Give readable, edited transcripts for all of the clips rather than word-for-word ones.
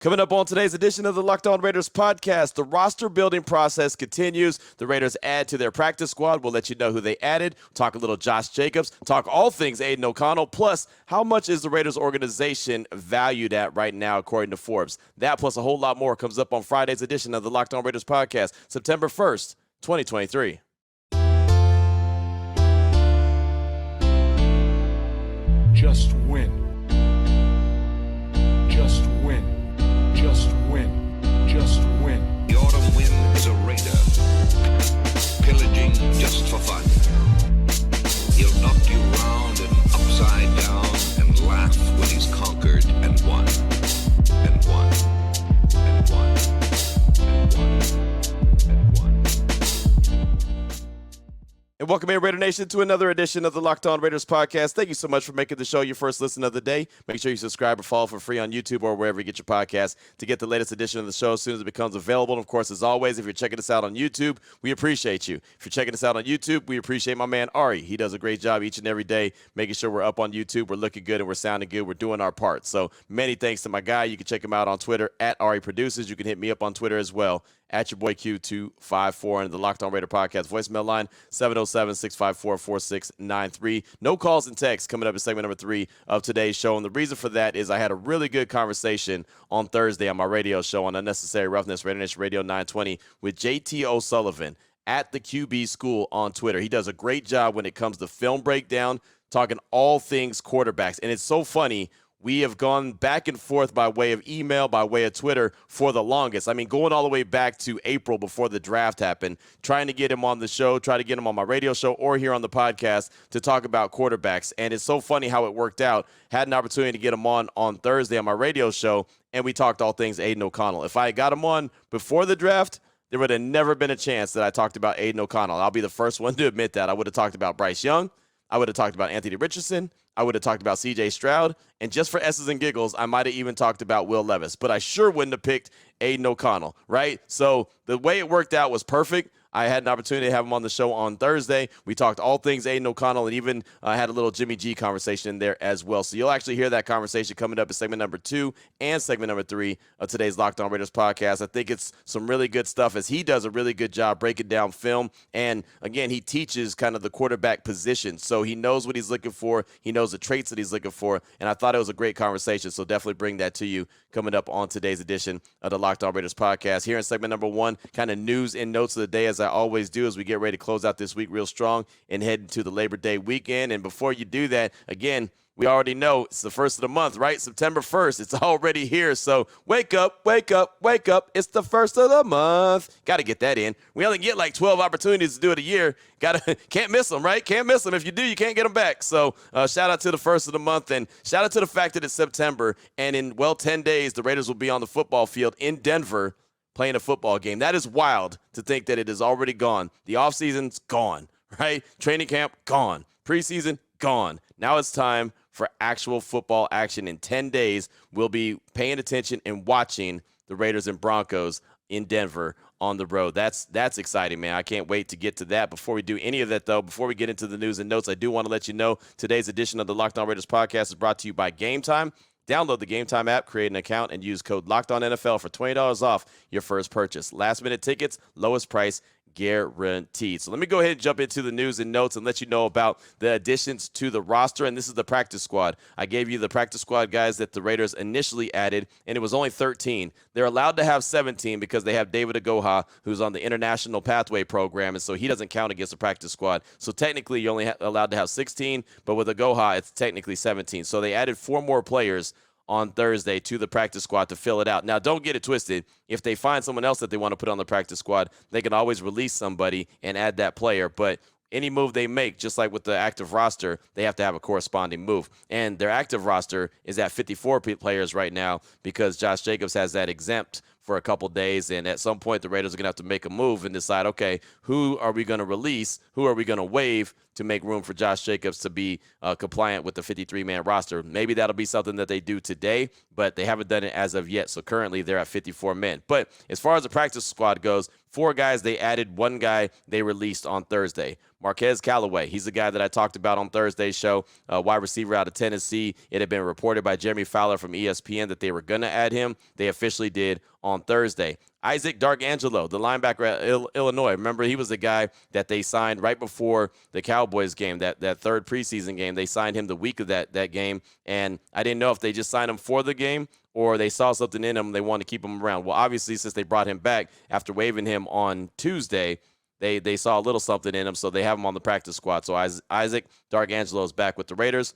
Coming up on today's edition of the Locked On Raiders podcast, the roster building process continues. The Raiders add to their practice squad. We'll let you know who they added. Talk a little Josh Jacobs. Talk all things Aidan O'Connell. Plus, how much is the Raiders organization valued at right now, according to Forbes? That plus a whole lot more comes up on Friday's edition of the Locked On Raiders podcast, September 1st, 2023. Just win. Just win. Just win. Just win. The autumn wind is a raider, pillaging just for fun. He'll knock you round and upside down and laugh when he's conquered and won. And won. And won. And won. And won. And welcome in, Raider Nation, to another edition of the Locked On Raiders podcast. Thank you so much for making the show your first listen of the day. Make sure you subscribe or follow for free on YouTube or wherever you get your podcast to get the latest edition of the show as soon as it becomes available. And, of course, as always, if you're checking us out on YouTube, we appreciate you. If you're checking us out on YouTube, we appreciate my man Ari. He does a great job each and every day making sure we're up on YouTube, we're looking good, and we're sounding good. We're doing our part. So many thanks to my guy. You can check him out on Twitter at Ari Produces. You can hit me up on Twitter as well, at your boy Q254, and the Locked On Raider podcast voicemail line, 707-654-4693. No calls and texts coming up in segment number 3 of today's show. And the reason for that is I had a really good conversation on Thursday on my radio show on Unnecessary Roughness, Raider Nation Radio 920, with JT O'Sullivan at the QB School on Twitter. He does a great job when it comes to film breakdown, talking all things quarterbacks. And it's so funny. We have gone back and forth by way of email, by way of Twitter for the longest. I mean, going all the way back to April before the draft happened, trying to get him on the show, try to get him on my radio show or here on the podcast to talk about quarterbacks. And it's so funny how it worked out. Had an opportunity to get him on Thursday on my radio show, and we talked all things Aidan O'Connell. If I had got him on before the draft, there would have never been a chance that I talked about Aidan O'Connell. I'll be the first one to admit that. I would have talked about Bryce Young. I would have talked about Anthony Richardson. I would have talked about C.J. Stroud. And just for S's and giggles, I might have even talked about Will Levis. But I sure wouldn't have picked Aidan O'Connell, right? So the way it worked out was perfect. I had an opportunity to have him on the show on Thursday. We talked all things Aidan O'Connell and even had a little Jimmy G conversation in there as well. So you'll actually hear that conversation coming up in segment number 2 and segment number 3 of today's Locked On Raiders podcast. I think it's some really good stuff as he does a really good job breaking down film. And, again, he teaches kind of the quarterback position. So he knows what he's looking for. He knows the traits that he's looking for. And I thought it was a great conversation. So definitely bring that to you coming up on today's edition of the Locked On Raiders podcast. Here in segment number 1, kind of news and notes of the day, as I always do, as we get ready to close out this week real strong and head into the Labor Day weekend. And before you do that, again, we already know it's the first of the month, right? September 1st. It's already here. So wake up, wake up, wake up. It's the first of the month. Got to get that in. We only get like 12 opportunities to do it a year. Can't miss them, right? Can't miss them. If you do, you can't get them back. So shout out to the first of the month, and shout out to the fact that it's September. And in, 10 days, the Raiders will be on the football field in Denver playing a football game. That is wild to think that it is already gone. The offseason's gone, right? Training camp, gone. Preseason, gone. Now it's time for actual football action. In 10 days, we'll be paying attention and watching the Raiders and Broncos in Denver on the road. That's exciting, man. I can't wait to get to that. Before we do any of that, though, before we get into the news and notes, I do want to let you know today's edition of the Locked On Raiders podcast is brought to you by Gametime. Download the Gametime app, create an account, and use code LOCKEDONNFL for $20 off your first purchase. Last-minute tickets, lowest price guaranteed. So let me go ahead and jump into the news and notes and let you know about the additions to the roster. And this is the practice squad. I gave you the practice squad guys that the Raiders initially added, and it was only 13. They're allowed to have 17 because they have David Agoha, who's on the International Pathway Program, and so he doesn't count against the practice squad. So technically, you're only allowed to have 16, but with Agoha, it's technically 17. So they added 4 more players on Thursday to the practice squad to fill it out. Now, don't get it twisted. If they find someone else that they want to put on the practice squad, they can always release somebody and add that player. But any move they make, just like with the active roster, they have to have a corresponding move. And their active roster is at 54 players right now because Josh Jacobs has that exempt for a couple days, and at some point the Raiders are going to have to make a move and decide, okay, who are we going to release, who are we going to waive to make room for Josh Jacobs to be compliant with the 53-man roster. Maybe that'll be something that they do today, but they haven't done it as of yet, so currently they're at 54 men. But as far as the practice squad goes, 4 guys they added, 1 guy they released on Thursday. Marquez Callaway, he's the guy that I talked about on Thursday's show, wide receiver out of Tennessee. It had been reported by Jeremy Fowler from ESPN that they were going to add him. They officially did on Thursday. Isaac Darkangelo, the linebacker at Illinois. Remember, he was the guy that they signed right before the Cowboys game, that third preseason game. They signed him the week of that game, and I didn't know if they just signed him for the game or they saw something in him and they wanted to keep him around. Well, obviously, since they brought him back after waiving him on Tuesday, they saw a little something in him, so they have him on the practice squad. So Isaac Darkangelo is back with the Raiders.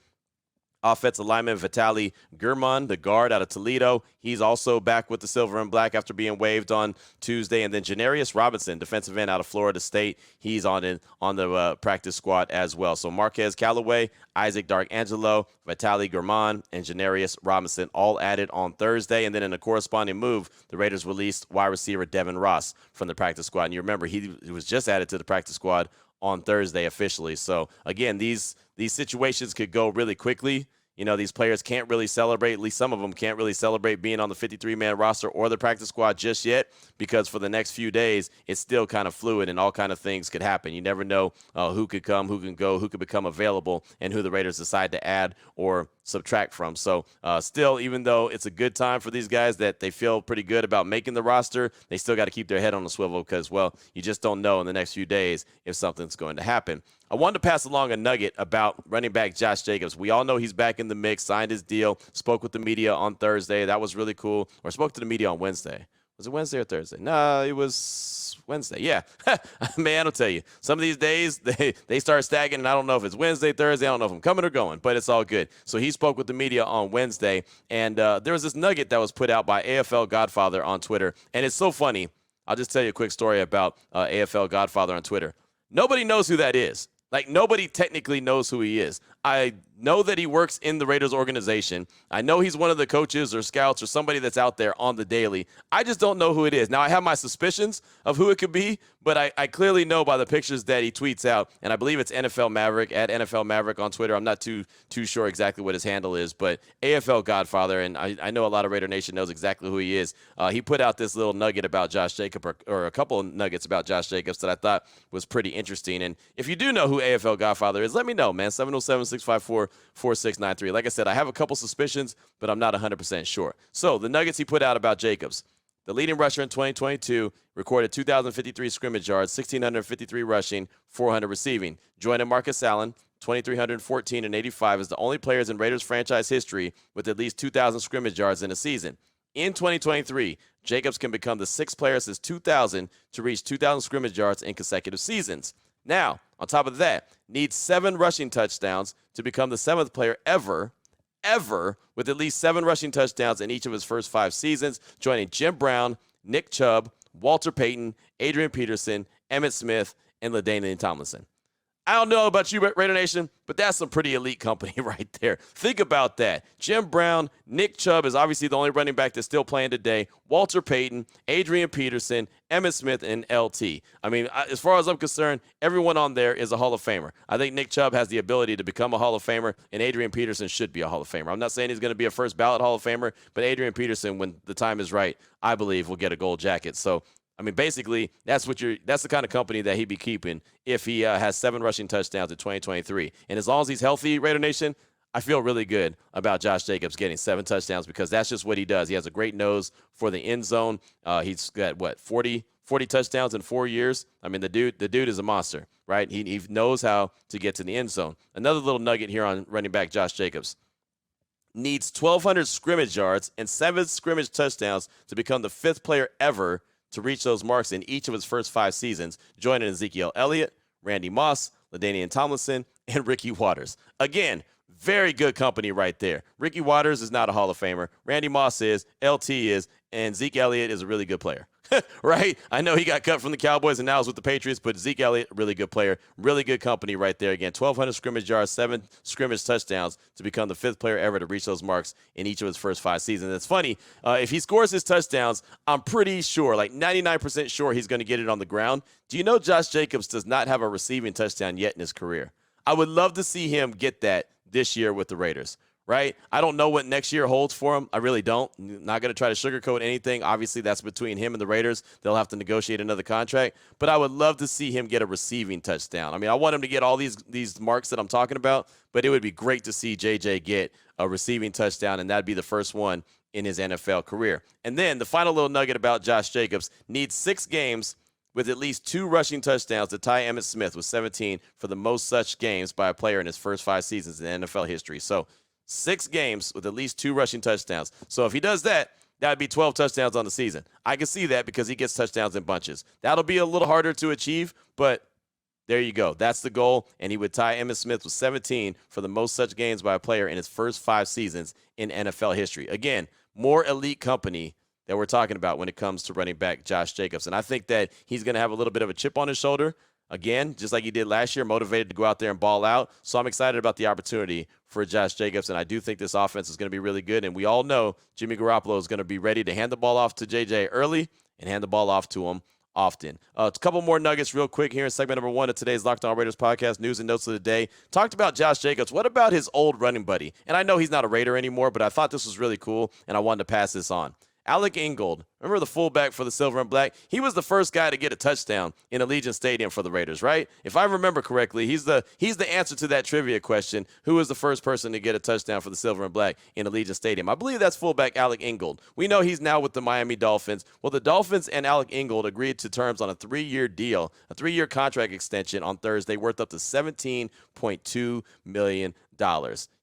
Offensive lineman Vitaly Gurman, the guard out of Toledo. He's also back with the silver and black after being waived on Tuesday. And then Janarius Robinson, defensive end out of Florida State. He's on the practice squad as well. So Marquez Callaway, Isaac Darkangelo, Vitaly Gurman, and Janarius Robinson all added on Thursday. And then in a corresponding move, the Raiders released wide receiver Devin Ross from the practice squad. And you remember he was just added to the practice squad on Thursday officially. So, again, these situations could go really quickly. You know, these players can't really celebrate, at least some of them can't really celebrate being on the 53-man roster or the practice squad just yet, because for the next few days, it's still kind of fluid and all kind of things could happen. You never know who could come, who can go, who could become available, and who the Raiders decide to add or subtract from. So still, even though it's a good time for these guys that they feel pretty good about making the roster, they still got to keep their head on the swivel because, well, you just don't know in the next few days if something's going to happen. I wanted to pass along a nugget about running back Josh Jacobs. We all know he's back in the mix, signed his deal, spoke with the media on Thursday. That was really cool. Or spoke to the media on Wednesday. Was it Wednesday or Thursday? No, it was Wednesday. Yeah. Man, I'll tell you. Some of these days, they start stacking, and I don't know if it's Wednesday, Thursday. I don't know if I'm coming or going, but it's all good. So he spoke with the media on Wednesday, and there was this nugget that was put out by AFL Godfather on Twitter, and it's so funny. I'll just tell you a quick story about AFL Godfather on Twitter. Nobody knows who that is. Like, nobody technically knows who he is. I know that he works in the Raiders organization. I know he's one of the coaches or scouts or somebody that's out there on the daily. I just don't know who it is. Now, I have my suspicions of who it could be, but I clearly know by the pictures that he tweets out, and I believe it's NFL Maverick, at NFL Maverick on Twitter. I'm not too sure exactly what his handle is, but AFL Godfather, and I know a lot of Raider Nation knows exactly who he is. He put out this little nugget about Josh Jacobs, or a couple of nuggets about Josh Jacobs that I thought was pretty interesting. And if you do know who AFL Godfather is, let me know, man. 707-654-4693. Like I said, I have a couple suspicions, but I'm not 100% sure. So the nuggets he put out about Jacobs. The leading rusher in 2022 recorded 2,053 scrimmage yards, 1,653 rushing, 400 receiving. Joining Marcus Allen, 2,314 and 85 is the only players in Raiders franchise history with at least 2,000 scrimmage yards in a season. In 2023, Jacobs can become the 6th player since 2000 to reach 2,000 scrimmage yards in consecutive seasons. Now, on top of that, needs 7 rushing touchdowns to become the 7th player ever with at least 7 rushing touchdowns in each of his first 5 seasons, joining Jim Brown, Nick Chubb, Walter Payton, Adrian Peterson, Emmitt Smith, and LaDainian Tomlinson. I don't know about you, Raider Nation, but that's some pretty elite company right there. Think about that. Jim Brown, Nick Chubb is obviously the only running back that's still playing today. Walter Payton, Adrian Peterson, Emmitt Smith, and LT. I mean, as far as I'm concerned, everyone on there is a Hall of Famer. I think Nick Chubb has the ability to become a Hall of Famer, and Adrian Peterson should be a Hall of Famer. I'm not saying he's going to be a first ballot Hall of Famer, but Adrian Peterson, when the time is right, I believe will get a gold jacket. So, I mean, basically, that's the kind of company that he'd be keeping if he has 7 rushing touchdowns in 2023. And as long as he's healthy, Raider Nation, I feel really good about Josh Jacobs getting 7 touchdowns because that's just what he does. He has a great nose for the end zone. He's got, 40 touchdowns in 4 years? I mean, the dude is a monster, right? He knows how to get to the end zone. Another little nugget here on running back Josh Jacobs. Needs 1,200 scrimmage yards and 7 scrimmage touchdowns to become the 5th player ever to reach those marks in each of his first 5 seasons, joining Ezekiel Elliott, Randy Moss, LaDainian Tomlinson, and Ricky Watters. Again, very good company right there. Ricky Watters is not a Hall of Famer. Randy Moss is, LT is, and Zeke Elliott is a really good player. Right? I know he got cut from the Cowboys and now is with the Patriots, but Zeke Elliott, really good player. Really good company right there. Again, 1,200 scrimmage yards, 7 scrimmage touchdowns to become the 5th player ever to reach those marks in each of his first 5 seasons. It's funny. If he scores his touchdowns, I'm pretty sure, like 99% sure he's going to get it on the ground. Do you know Josh Jacobs does not have a receiving touchdown yet in his career? I would love to see him get that this year with the Raiders. right? I don't know what next year holds for him. I really don't. Not going to try to sugarcoat anything. Obviously, that's between him and the Raiders. They'll have to negotiate another contract. But I would love to see him get a receiving touchdown. I mean, I want him to get all these marks that I'm talking about, but it would be great to see JJ get a receiving touchdown, and that'd be the first one in his NFL career. And then the final little nugget about Josh Jacobs: needs 6 games with at least 2 rushing touchdowns to tie Emmitt Smith with 17 for the most such games by a player in his first 5 seasons in NFL history. So 6 games with at least 2 rushing touchdowns. So if he does that, that would be 12 touchdowns on the season. I can see that because he gets touchdowns in bunches. That'll be a little harder to achieve, but there you go. That's the goal, and he would tie Emmitt Smith with 17 for the most such games by a player in his first 5 seasons in NFL history. Again, more elite company that we're talking about when it comes to running back Josh Jacobs. And I think that he's going to have a little bit of a chip on his shoulder. Again, just like he did last year, motivated to go out there and ball out. So I'm excited about the opportunity for Josh Jacobs, and I do think this offense is going to be really good. And we all know Jimmy Garoppolo is going to be ready to hand the ball off to JJ early and hand the ball off to him often. A couple more nuggets real quick here in segment number 1 of today's Locked On Raiders podcast, news and notes of the day. Talked about Josh Jacobs. What about his old running buddy? And I know he's not a Raider anymore, but I thought this was really cool, and I wanted to pass this on. Alec Ingold, remember the fullback for the Silver and Black? He was the first guy to get a touchdown in Allegiant Stadium for the Raiders, right? If I remember correctly, he's the answer to that trivia question. Who was the first person to get a touchdown for the Silver and Black in Allegiant Stadium? I believe that's fullback Alec Ingold. We know he's now with the Miami Dolphins. Well, the Dolphins and Alec Ingold agreed to terms on a 3-year deal, a 3-year contract extension on Thursday worth up to $17.2 million.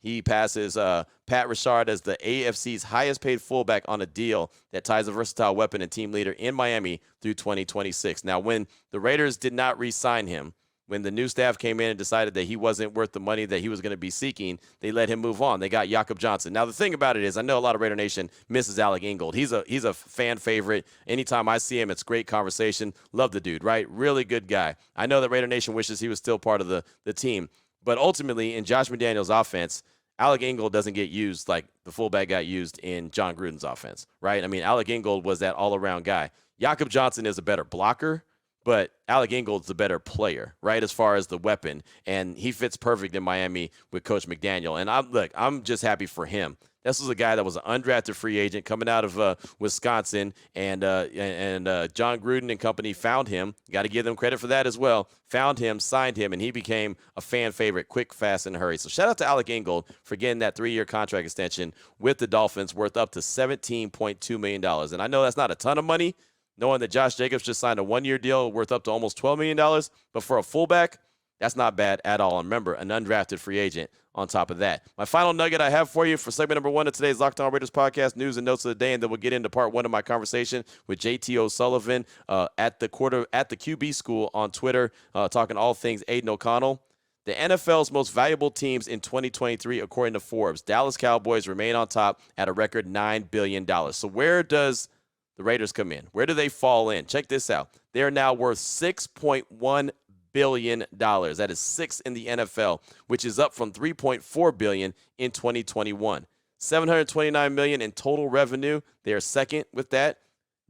He passes Pat Richard as the AFC's highest paid fullback on a deal that ties a versatile weapon and team leader in Miami through 2026. Now, when the Raiders did not re-sign him, when the new staff came in and decided that he wasn't worth the money that he was going to be seeking, they let him move on. They got Jakob Johnson. Now, the thing about it is, I know a lot of Raider Nation misses Alec Ingold. He's a fan favorite. Anytime I see him, it's great conversation. Love the dude, right? Really good guy. I know that Raider Nation wishes he was still part of the team. But ultimately, in Josh McDaniels' offense, Alec Ingold doesn't get used like the fullback got used in John Gruden's offense, right? I mean, Alec Ingold was that all-around guy. Jakob Johnson is a better blocker, but Alec Ingold's the better player, right, as far as the weapon. And he fits perfect in Miami with Coach McDaniel. And I'm just happy for him. This was a guy that was an undrafted free agent coming out of Wisconsin, and John Gruden and company found him. Got to give them credit for that as well. Found him, signed him, and he became a fan favorite quick, fast, and hurry. So shout out to Alec Ingold for getting that 3-year contract extension with the Dolphins worth up to $17.2 million. And I know that's not a ton of money, knowing that Josh Jacobs just signed a 1-year deal worth up to almost $12 million. But for a fullback, that's not bad at all. And remember, an undrafted free agent on top of that. My final nugget I have for you for segment number 1 of today's Locked On Raiders podcast, news and notes of the day, and then we'll get into part 1 of my conversation with JT O'Sullivan at the QB school on Twitter, talking all things Aidan O'Connell. The NFL's most valuable teams in 2023, according to Forbes. Dallas Cowboys remain on top at a record $9 billion. So where does the Raiders come in? Where do they fall in? Check this out. They are now worth $6.1 billion. That is 6th in the NFL, which is up from $3.4 billion in 2021. $729 million in total revenue. They are second with that.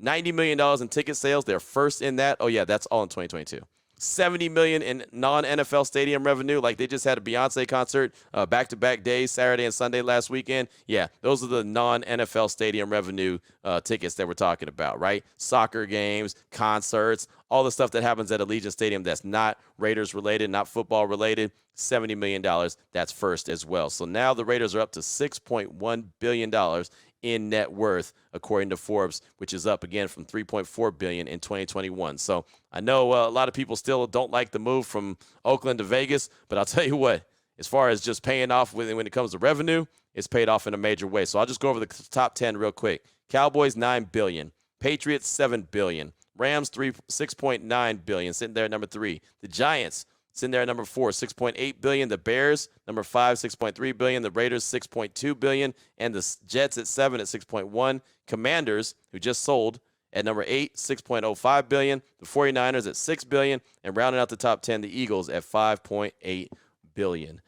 $90 million in ticket sales. They're first in that. Oh yeah, that's all in 2022. $70 million in non-NFL stadium revenue. Like they just had a Beyonce concert back-to-back days, Saturday and Sunday last weekend. Yeah, those are the non-NFL stadium revenue tickets that we're talking about, right? Soccer games, concerts, all the stuff that happens at Allegiant Stadium that's not Raiders related, not football related. $70 million, that's first as well. So now the Raiders are up to $6.1 billion in net worth, according to Forbes, which is up again from $3.4 billion in 2021. So I know a lot of people still don't like the move from Oakland to Vegas, but I'll tell you what, as far as just paying off when it comes to revenue, it's paid off in a major way. So I'll just go over the top 10 real quick. Cowboys, $9 billion. Patriots, $7 billion. Rams, $6.9 billion, sitting there at number 3. The Giants, sitting there at number 4, $6.8 billion. The Bears, number 5, $6.3 billion. The Raiders, $6.2 billion. And the Jets at 7 at $6.1. Commanders, who just sold, at number 8, $6.05 billion. The 49ers at $6 billion. And rounding out the top 10, the Eagles at $5.8 billion.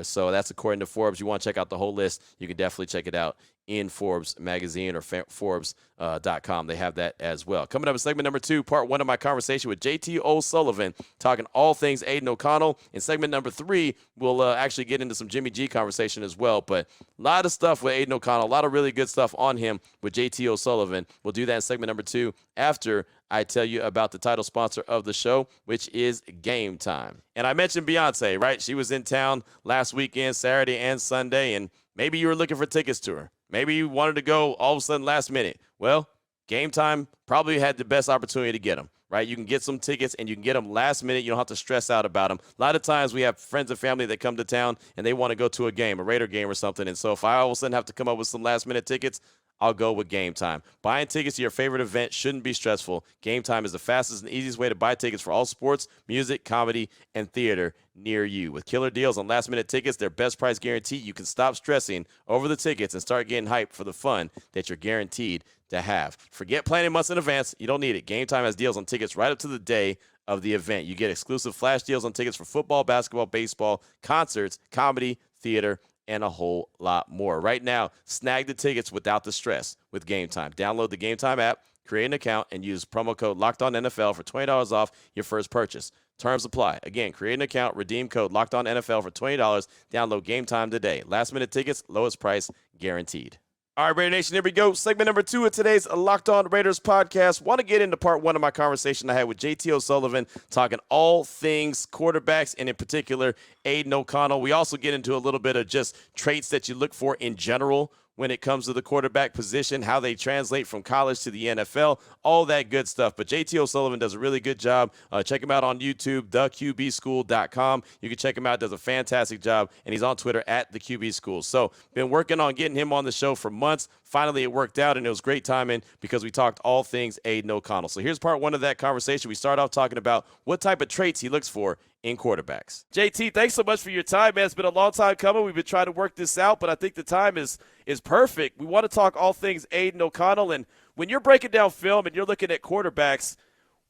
So that's according to Forbes. You want to check out the whole list, you can definitely check it out in Forbes magazine or Forbes.com. They have that as well. Coming up in segment number 2, part 1 of my conversation with JT O'Sullivan, talking all things Aidan O'Connell. In segment number 3, we'll actually get into some Jimmy G conversation as well. But a lot of stuff with Aidan O'Connell, a lot of really good stuff on him with JT O'Sullivan. We'll do that in segment number 2 after I tell you about the title sponsor of the show, which is Gametime. And I mentioned Beyonce, right? She was in town last weekend, Saturday and Sunday, and maybe you were looking for tickets to her. Maybe you wanted to go all of a sudden last minute. Well, Gametime probably had the best opportunity to get them, right? You can get some tickets and you can get them last minute. You don't have to stress out about them. A lot of times we have friends and family that come to town and they want to go to a game, a Raider game or something. And so if I all of a sudden have to come up with some last minute tickets, I'll go with Gametime. Buying tickets to your favorite event shouldn't be stressful. Gametime is the fastest and easiest way to buy tickets for all sports, music, comedy, and theater near you. With killer deals on last-minute tickets, their best price guarantee, you can stop stressing over the tickets and start getting hyped for the fun that you're guaranteed to have. Forget planning months in advance. You don't need it. Gametime has deals on tickets right up to the day of the event. You get exclusive flash deals on tickets for football, basketball, baseball, concerts, comedy, theater, and a whole lot more. Right now, snag the tickets without the stress with Gametime. Download the Gametime app, create an account, and use promo code LOCKEDONNFL for $20 off your first purchase. Terms apply. Again, create an account, redeem code LOCKEDONNFL for $20. Download Gametime today. Last minute tickets, lowest price guaranteed. All right, Raider Nation, here we go. Segment number 2 of today's Locked On Raiders podcast. Want to get into part 1 of my conversation I had with JT O'Sullivan, talking all things quarterbacks, and in particular, Aidan O'Connell. We also get into a little bit of just traits that you look for in general when it comes to the quarterback position, how they translate from college to the NFL, all that good stuff. But JT O'Sullivan does a really good job. Check him out on YouTube, theqbschool.com. You can check him out. Does a fantastic job. And he's on Twitter at theqbschool. So been working on getting him on the show for months. Finally, it worked out, and it was great timing because we talked all things Aidan O'Connell. So here's part 1 of that conversation. We start off talking about what type of traits he looks for in quarterbacks. JT, thanks so much for your time, man. It's been a long time coming. We've been trying to work this out, but I think the time is perfect. We want to talk all things Aidan O'Connell, and when you're breaking down film and you're looking at quarterbacks,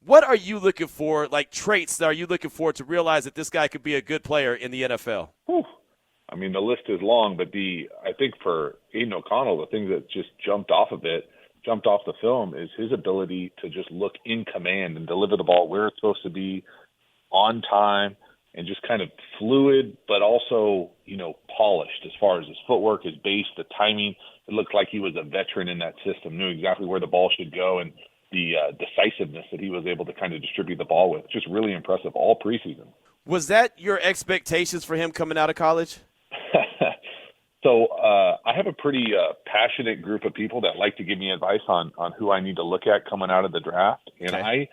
what are you looking for, like traits that are you looking for to realize that this guy could be a good player in the NFL? Whew. I mean, the list is long, but I think for Aidan O'Connell, the thing that just jumped off the film is his ability to just look in command and deliver the ball where it's supposed to be, on time, and just kind of fluid, but also, polished as far as his footwork, his base, the timing. It looked like he was a veteran in that system, knew exactly where the ball should go, and the decisiveness that he was able to kind of distribute the ball with. Just really impressive all preseason. Was that your expectations for him coming out of college? So I have a pretty passionate group of people that like to give me advice on who I need to look at coming out of the draft. And okay. I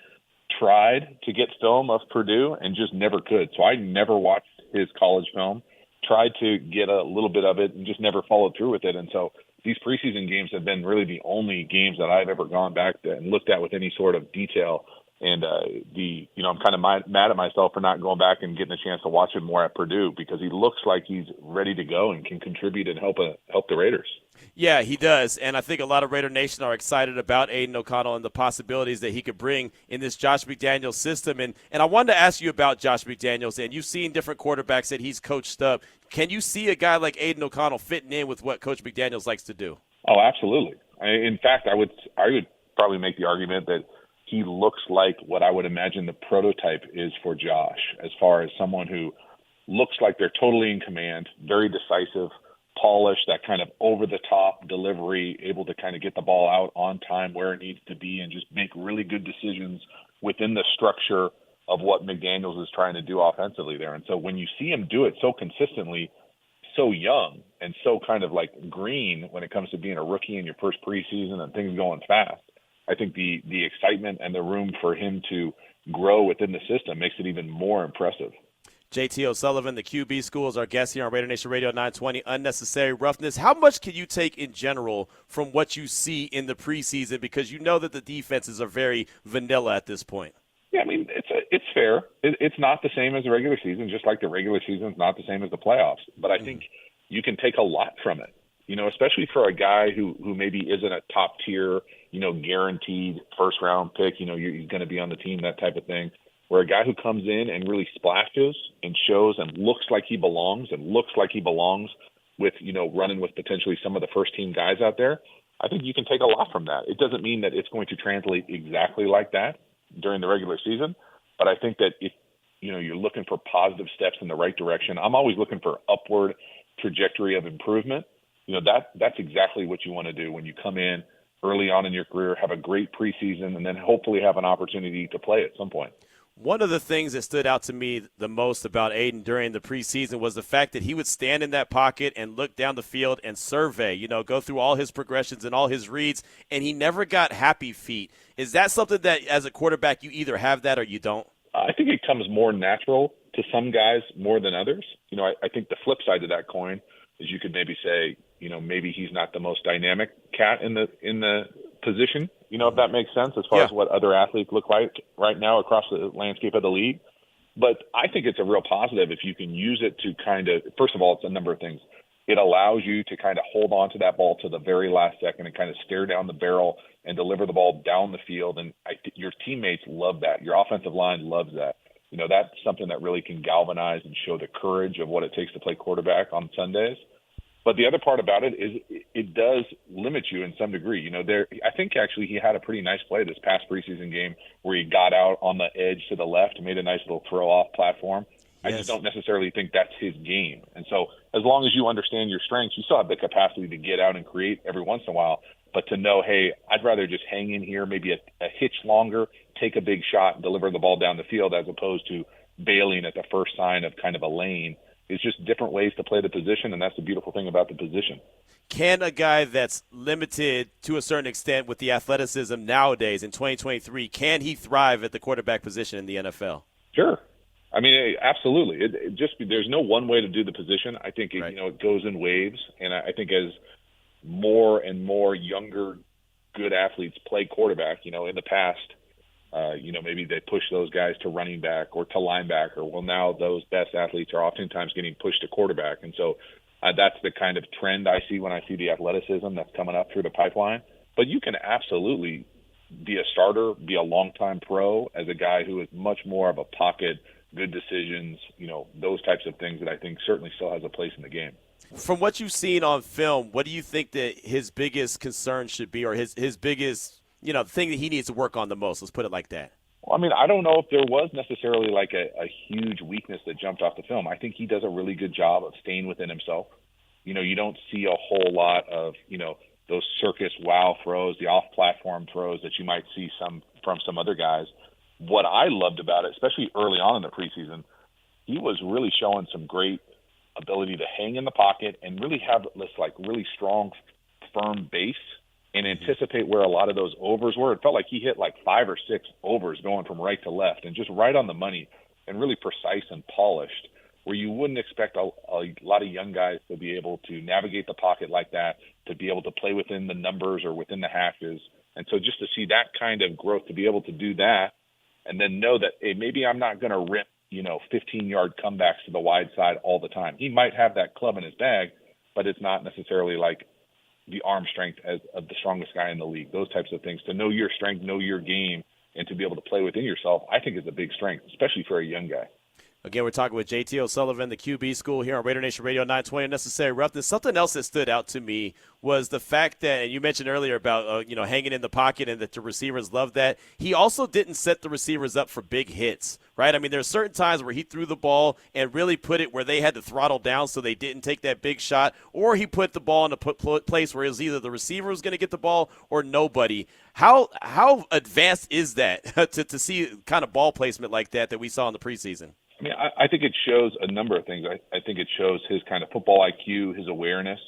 tried to get film of Purdue and just never could. So I never watched his college film, tried to get a little bit of it and just never followed through with it. And so these preseason games have been really the only games that I've ever gone back and looked at with any sort of detail. And I'm kind of mad at myself for not going back and getting a chance to watch him more at Purdue because he looks like he's ready to go and can contribute and help the Raiders. Yeah, he does. And I think a lot of Raider Nation are excited about Aidan O'Connell and the possibilities that he could bring in this Josh McDaniels system. And I wanted to ask you about Josh McDaniels, and you've seen different quarterbacks that he's coached up. Can you see a guy like Aidan O'Connell fitting in with what Coach McDaniels likes to do? Oh, absolutely. In fact, I would probably make the argument that he looks like what I would imagine the prototype is for Josh, as far as someone who looks like they're totally in command, very decisive, polished, that kind of over-the-top delivery, able to kind of get the ball out on time where it needs to be and just make really good decisions within the structure of what McDaniels is trying to do offensively there. And so when you see him do it so consistently, so young and so kind of like green when it comes to being a rookie in your first preseason and things going fast, I think the excitement and the room for him to grow within the system makes it even more impressive. JT O'Sullivan, the QB School, is our guest here on Raider Nation Radio 920. Unnecessary roughness. How much can you take in general from what you see in the preseason? Because you know that the defenses are very vanilla at this point. Yeah, I mean, it's fair. It's not the same as the regular season, just like the regular season is not the same as the playoffs. But I think you can take a lot from it, especially for a guy who maybe isn't a top tier, guaranteed first round pick, he's going to be on the team, that type of thing, where a guy who comes in and really splashes and shows and looks like he belongs with, running with potentially some of the first team guys out there, I think you can take a lot from that. It doesn't mean that it's going to translate exactly like that during the regular season, but I think that if, you're looking for positive steps in the right direction, I'm always looking for upward trajectory of improvement. That's exactly what you want to do when you come in early on in your career, have a great preseason, and then hopefully have an opportunity to play at some point. One of the things that stood out to me the most about Aidan during the preseason was the fact that he would stand in that pocket and look down the field and survey, go through all his progressions and all his reads, and he never got happy feet. Is that something that as a quarterback you either have that or you don't? I think it comes more natural to some guys more than others. I think the flip side of that coin is you could maybe say, maybe he's not the most dynamic cat in the position, if that makes sense, as far as what other athletes look like right now across the landscape of the league. But I think it's a real positive if you can use it to kind of, first of all, it's a number of things. It allows you to kind of hold on to that ball to the very last second and kind of stare down the barrel and deliver the ball down the field. And your teammates love that. Your offensive line loves that. That's something that really can galvanize and show the courage of what it takes to play quarterback on Sundays. But the other part about it is it does limit you in some degree. I think actually he had a pretty nice play this past preseason game where he got out on the edge to the left and made a nice little throw-off platform. Yes. I just don't necessarily think that's his game. And so as long as you understand your strengths, you still have the capacity to get out and create every once in a while. But to know, hey, I'd rather just hang in here, maybe a hitch longer, take a big shot, and deliver the ball down the field as opposed to bailing at the first sign of kind of a lane. It's just different ways to play the position, and that's the beautiful thing about the position. Can a guy that's limited to a certain extent with the athleticism nowadays in 2023, can he thrive at the quarterback position in the NFL? Sure. I mean, absolutely. There's no one way to do the position. I think it goes in waves, and I think as more and more younger, good athletes play quarterback, in the past, maybe they push those guys to running back or to linebacker. Well, now those best athletes are oftentimes getting pushed to quarterback. And so that's the kind of trend I see when I see the athleticism that's coming up through the pipeline. But you can absolutely be a starter, be a longtime pro as a guy who is much more of a pocket, good decisions, those types of things that I think certainly still has a place in the game. From what you've seen on film, what do you think that his biggest concern should be, or his biggest thing that he needs to work on the most? Let's put it like that. Well, I mean, I don't know if there was necessarily like a huge weakness that jumped off the film. I think he does a really good job of staying within himself. You don't see a whole lot of, those circus wow throws, the off-platform throws that you might see from some other guys. What I loved about it, especially early on in the preseason, he was really showing some great ability to hang in the pocket and really have this really strong, firm base and anticipate where a lot of those overs were. It felt like he hit 5 or 6 overs going from right to left and just right on the money and really precise and polished, where you wouldn't expect a lot of young guys to be able to navigate the pocket like that, to be able to play within the numbers or within the hashes. And so just to see that kind of growth, to be able to do that and then know that, hey, maybe I'm not going to rip 15-yard comebacks to the wide side all the time. He might have that club in his bag, but it's not necessarily like the arm strength of the strongest guy in the league. Those types of things. To know your strength, know your game, and to be able to play within yourself, I think is a big strength, especially for a young guy. Again, we're talking with JT O'Sullivan, the QB school here on Raider Nation Radio 920 Necessary Roughness. Something else that stood out to me was the fact that, and you mentioned earlier about, hanging in the pocket and that the receivers love that. He also didn't set the receivers up for big hits, right? I mean, there's certain times where he threw the ball and really put it where they had to throttle down so they didn't take that big shot, or he put the ball in a place where it was either the receiver was going to get the ball or nobody. How advanced is that to see kind of ball placement like that we saw in the preseason? I mean, I think it shows a number of things. I think it shows his kind of football IQ, his awareness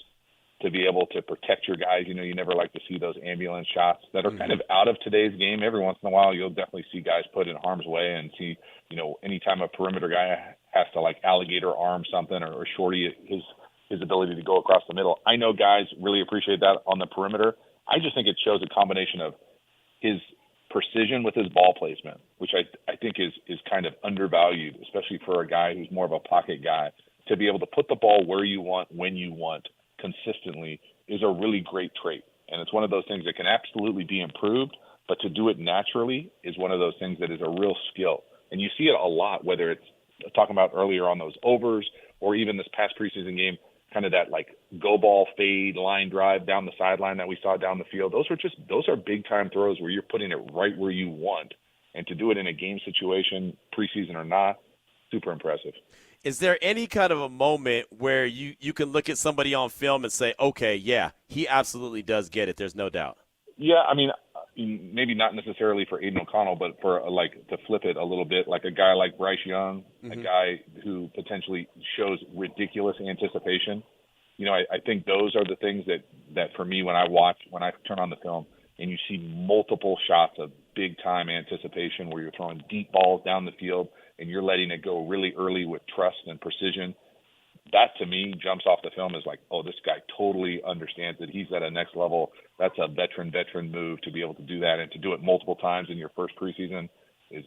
to be able to protect your guys. You never like to see those ambulance shots that are kind of out of today's game. Every once in a while, you'll definitely see guys put in harm's way and see, anytime a perimeter guy has to alligator arm something or shorty his ability to go across the middle. I know guys really appreciate that on the perimeter. I just think it shows a combination of his precision with his ball placement, which I think is kind of undervalued, especially for a guy who's more of a pocket guy. To be able to put the ball where you want, when you want, consistently is a really great trait. And it's one of those things that can absolutely be improved, but to do it naturally is one of those things that is a real skill. And you see it a lot, whether it's talking about earlier on those overs or even this past preseason game, kind of that like go ball fade line drive down the sideline that we saw down the field. Those are big time throws where you're putting it right where you want. And to do it in a game situation, preseason or not, super impressive. Is there any kind of a moment where you can look at somebody on film and say, okay, yeah, he absolutely does get it. There's no doubt. Yeah, I mean, maybe not necessarily for Aidan O'Connell, but for like to flip it a little bit, like a guy like Bryce Young, a guy who potentially shows ridiculous anticipation. You know, I think those are the things that for me when I turn on the film and you see multiple shots of big time anticipation where you're throwing deep balls down the field and you're letting it go really early with trust and precision. That to me jumps off the film as like, oh, this guy totally understands that he's at a next level. That's a veteran move to be able to do that, and to do it multiple times in your first preseason is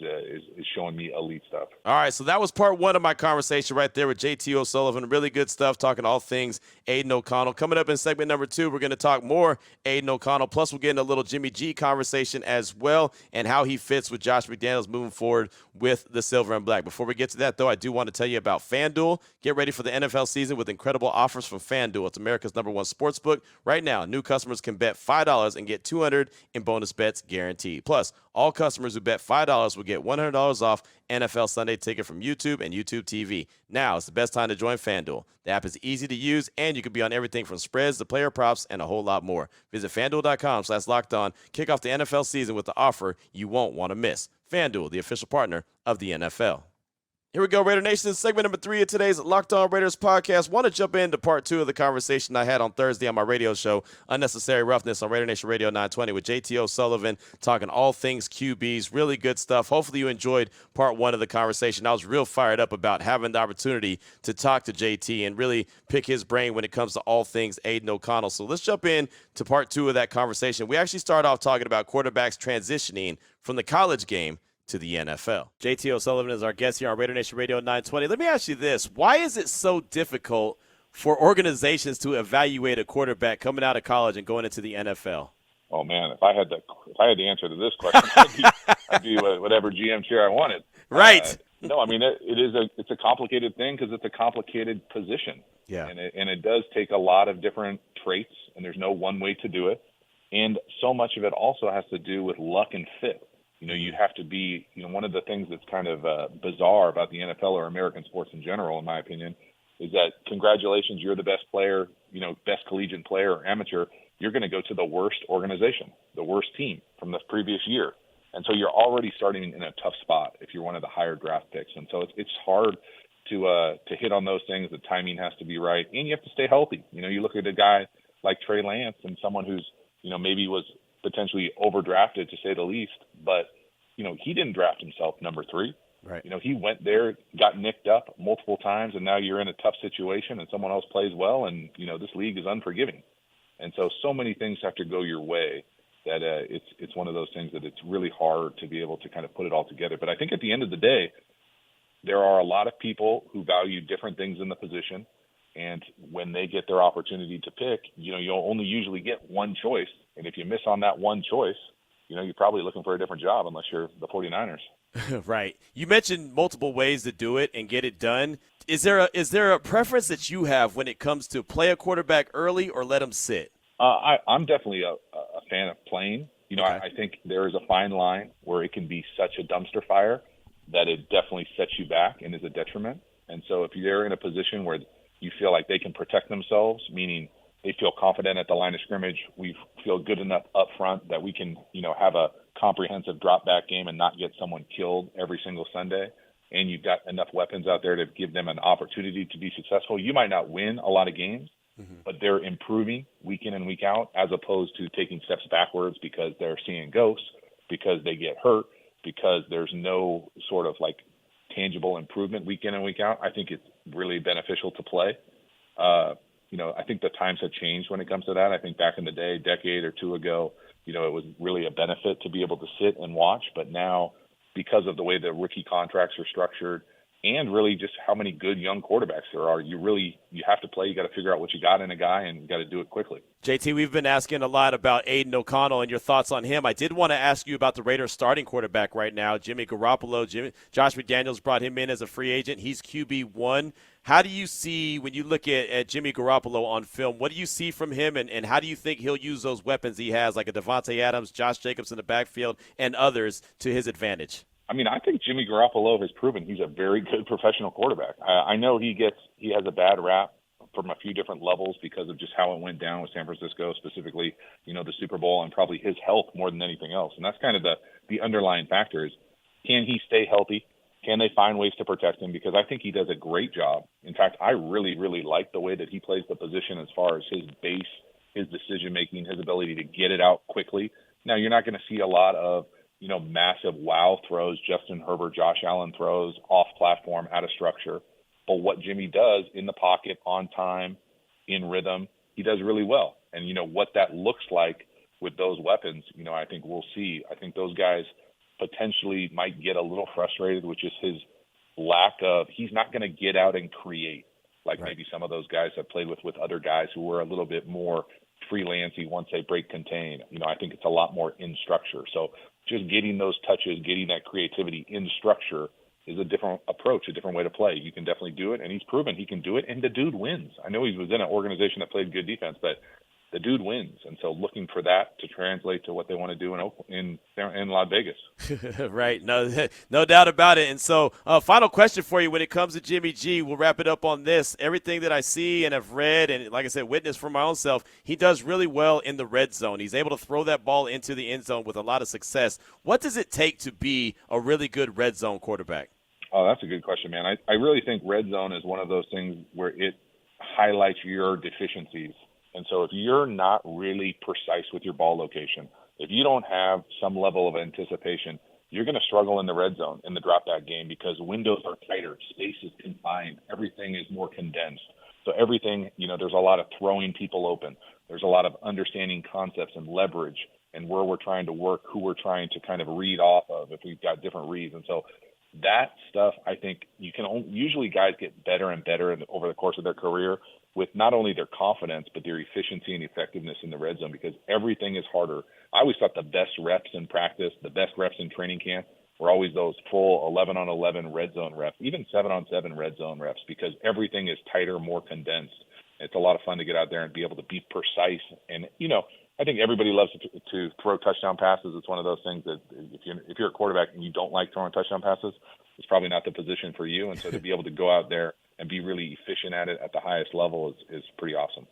showing me elite stuff. All right, so that was part one of my conversation right there with JT O'Sullivan. Really good stuff, talking all things Aidan O'Connell. Coming up in segment number 2, we're going to talk more Aidan O'Connell, plus we'll get into a little Jimmy G conversation as well and how he fits with Josh McDaniels moving forward with the Silver and Black. Before we get to that, though, I do want to tell you about FanDuel. Get ready for the NFL season with incredible offers from FanDuel. It's America's #1 sportsbook. Right now, new customers can bet $5 and get $200 in bonus bets guaranteed. Plus, all customers who bet $5 will get $100 off NFL Sunday Ticket from YouTube and YouTube TV. Now is the best time to join FanDuel. The app is easy to use, and you can be on everything from spreads to player props and a whole lot more. Visit FanDuel.com/lockedon. Kick off the NFL season with the offer you won't want to miss. FanDuel, the official partner of the NFL. Here we go, Raider Nation. Segment number 3 of today's Locked On Raiders podcast. Want to jump into part 2 of the conversation I had on Thursday on my radio show, Unnecessary Roughness on Raider Nation Radio 920 with JT O'Sullivan, talking all things QBs. Really good stuff. Hopefully you enjoyed part 1 of the conversation. I was real fired up about having the opportunity to talk to JT and really pick his brain when it comes to all things Aidan O'Connell. So let's jump in to part 2 of that conversation. We actually start off talking about quarterbacks transitioning from the college game to the NFL. JT O'Sullivan is our guest here on Raider Nation Radio 920. Let me ask you this. Why is it so difficult for organizations to evaluate a quarterback coming out of college and going into the NFL? Oh man, if I had the answer to this question, I'd be whatever GM chair I wanted. Right. No, I mean it's a complicated thing because it's a complicated position. Yeah. And it does take a lot of different traits, and there's no one way to do it. And so much of it also has to do with luck and fit. You know, you have to be, one of the things that's kind of bizarre about the NFL or American sports in general, in my opinion, is that congratulations, you're the best player, best collegiate player or amateur. You're going to go to the worst organization, the worst team from the previous year. And so you're already starting in a tough spot if you're one of the higher draft picks. And so it's hard to hit on those things. The timing has to be right, and you have to stay healthy. You look at a guy like Trey Lance and someone who's, maybe was potentially overdrafted to say the least, but he didn't draft himself number 3. Right. He went there, got nicked up multiple times, and now you're in a tough situation and someone else plays well, and this league is unforgiving. And so many things have to go your way that it's one of those things that it's really hard to be able to kind of put it all together. But I think at the end of the day, there are a lot of people who value different things in the position, and when they get their opportunity to pick, you'll only usually get one choice. And if you miss on that one choice, you're probably looking for a different job unless you're the 49ers. Right. You mentioned multiple ways to do it and get it done. Is there a preference that you have when it comes to play a quarterback early or let him sit? I'm definitely a fan of playing. Okay. I think there is a fine line where it can be such a dumpster fire that it definitely sets you back and is a detriment. And so if you're in a position where you feel like they can protect themselves, meaning they feel confident at the line of scrimmage, we feel good enough up front that we can, have a comprehensive drop back game and not get someone killed every single Sunday, and you've got enough weapons out there to give them an opportunity to be successful. You might not win a lot of games, but they're improving week in and week out, as opposed to taking steps backwards because they're seeing ghosts, because they get hurt, because there's no sort of like tangible improvement week in and week out. I think it's really beneficial to play. I think the times have changed when it comes to that. I think back in the day, a decade or two ago, it was really a benefit to be able to sit and watch. But now, because of the way the rookie contracts are structured and really just how many good young quarterbacks there are, you have to play. You got to figure out what you got in a guy, and you got to do it quickly. JT, we've been asking a lot about Aidan O'Connell and your thoughts on him. I did want to ask you about the Raiders starting quarterback right now, Jimmy Garoppolo. Josh McDaniels brought him in as a free agent. He's QB1. how do you see, when you look at Jimmy Garoppolo on film, what do you see from him, and how do you think he'll use those weapons he has, like a Devontae Adams, Josh Jacobs in the backfield, and others to his advantage? I mean, I think Jimmy Garoppolo has proven he's a very good professional quarterback. I know he has a bad rap from a few different levels because of just how it went down with San Francisco, specifically, the Super Bowl, and probably his health more than anything else. And that's kind of the underlying factor is, can he stay healthy? Can they find ways to protect him? Because I think he does a great job. In fact, I really, really like the way that he plays the position as far as his base, his decision-making, his ability to get it out quickly. Now, you're not going to see a lot of, massive wow throws, Justin Herbert, Josh Allen throws off platform, out of structure. But what Jimmy does in the pocket, on time, in rhythm, he does really well. And, what that looks like with those weapons, I think we'll see. I think those guys potentially might get a little frustrated with just his lack of, he's not going to get out and create like maybe some of those guys have played with other guys who were a little bit more freelancey once they break contain. I think it's a lot more in structure. So just getting those touches, getting that creativity in structure is a different approach, a different way to play. You can definitely do it, and he's proven he can do it, and the dude wins. I know he was in an organization that played good defense, but the dude wins. And so looking for that to translate to what they want to do in Las Vegas. Right. No doubt about it. And so final question for you when it comes to Jimmy G, we'll wrap it up on this. Everything that I see and have read and, like I said, witnessed for my own self, he does really well in the red zone. He's able to throw that ball into the end zone with a lot of success. What does it take to be a really good red zone quarterback? Oh, that's a good question, man. I really think red zone is one of those things where it highlights your deficiencies. And so if you're not really precise with your ball location, if you don't have some level of anticipation, you're going to struggle in the red zone in the drop back game because windows are tighter, space is confined, everything is more condensed. So everything, there's a lot of throwing people open. There's a lot of understanding concepts and leverage and where we're trying to work, who we're trying to kind of read off of if we've got different reads. And so that stuff, I think usually guys get better and better over the course of their career with not only their confidence, but their efficiency and effectiveness in the red zone because everything is harder. I always thought the best reps in practice, the best reps in training camp were always those full 11-on-11 red zone reps, even 7-on-7 red zone reps because everything is tighter, more condensed. It's a lot of fun to get out there and be able to be precise. And, I think everybody loves to throw touchdown passes. It's one of those things that if you're a quarterback and you don't like throwing touchdown passes, it's probably not the position for you. And so to be able to go out there and be really efficient at it at the highest level is pretty awesome.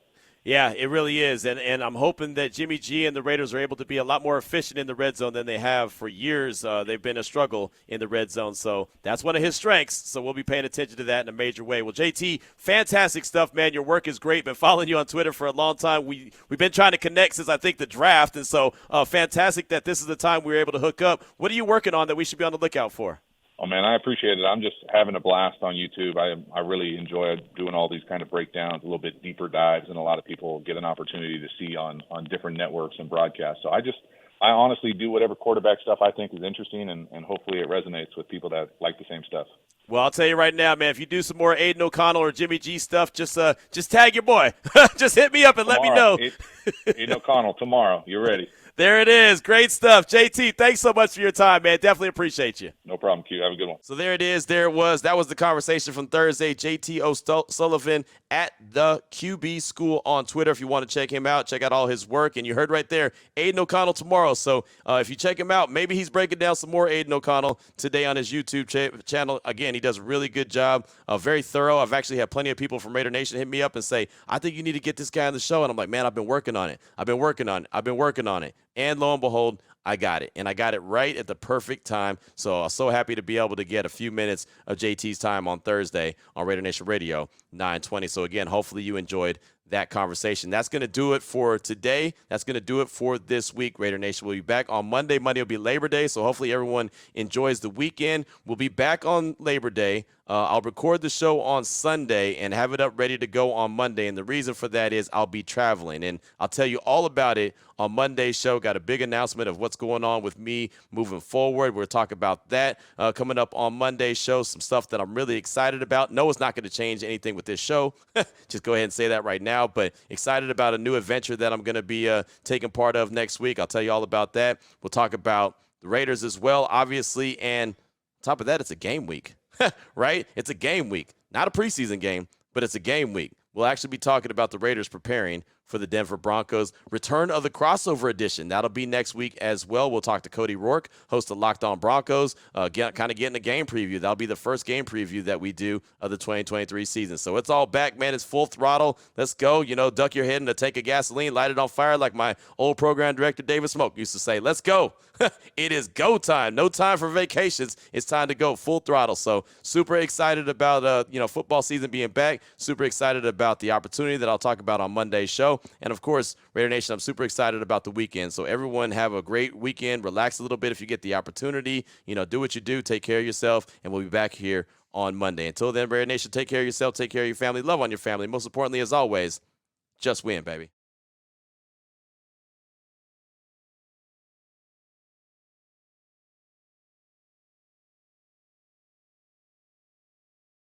Yeah, it really is. And I'm hoping that Jimmy G and the Raiders are able to be a lot more efficient in the red zone than they have for years. They've been a struggle in the red zone. So that's one of his strengths. So we'll be paying attention to that in a major way. Well, JT, fantastic stuff, man. Your work is great. Been following you on Twitter for a long time. We've been trying to connect since, I think, the draft. And so fantastic that this is the time we were able to hook up. What are you working on that we should be on the lookout for? Oh, man, I appreciate it. I'm just having a blast on YouTube. I really enjoy doing all these kind of breakdowns, a little bit deeper dives, and a lot of people get an opportunity to see on different networks and broadcasts. So I honestly do whatever quarterback stuff I think is interesting, and hopefully it resonates with people that like the same stuff. Well, I'll tell you right now, man, if you do some more Aidan O'Connell or Jimmy G stuff, just tag your boy. Just hit me up and tomorrow, let me know. Aidan O'Connell, tomorrow. You're ready. There it is. Great stuff. JT, thanks so much for your time, man. Definitely appreciate you. No problem, Q. Have a good one. So there it is. There it was. That was the conversation from Thursday. JT O'Sullivan at the QB School on Twitter. If you want to check him out, check out all his work. And you heard right there, Aidan O'Connell tomorrow. So if you check him out, maybe he's breaking down some more Aidan O'Connell today on his YouTube channel. Again, he does a really good job. Very thorough. I've actually had plenty of people from Raider Nation hit me up and say, I think you need to get this guy on the show. And I'm like, man, I've been working on it. I've been working on it. And lo and behold, I got it. And I got it right at the perfect time. So I'm so happy to be able to get a few minutes of JT's time on Thursday on Raider Nation Radio 920. So, again, hopefully you enjoyed that conversation. That's going to do it for today. That's going to do it for this week. Raider Nation will be back on Monday. Monday will be Labor Day, so hopefully everyone enjoys the weekend. We'll be back on Labor Day. I'll record the show on Sunday and have it up ready to go on Monday, and the reason for that is I'll be traveling, and I'll tell you all about it on Monday's show. Got a big announcement of what's going on with me moving forward. We'll talk about that coming up on Monday's show, some stuff that I'm really excited about. No, it's not going to change anything with this show. Just go ahead and say that right now, but excited about a new adventure that I'm going to be taking part of next week. I'll tell you all about that. We'll talk about the Raiders as well, obviously, and on top of that, it's a game week. Right? It's a game week, not a preseason game. but it's a game week. We'll actually be talking about the Raiders preparing for the Denver Broncos. Return of the crossover edition. That'll be next week as well. We'll talk to Cody Rourke, host of Locked On Broncos, kind of getting a game preview. That'll be the first game preview that we do of the 2023 season. So it's all back, man. It's full throttle. Let's go. Duck your head in a tank of gasoline, light it on fire like my old program director David Smoke used to say. Let's go. It is go time. No time for vacations. It's time to go full throttle. So super excited about football season being back. Super excited about the opportunity that I'll talk about on Monday's show. And of course, Raider Nation, I'm super excited about the weekend. So everyone have a great weekend. Relax a little bit if you get the opportunity. Do what you do. Take care of yourself. And we'll be back here on Monday. Until then, Raider Nation, take care of yourself. Take care of your family. Love on your family. Most importantly, as always, just win, baby.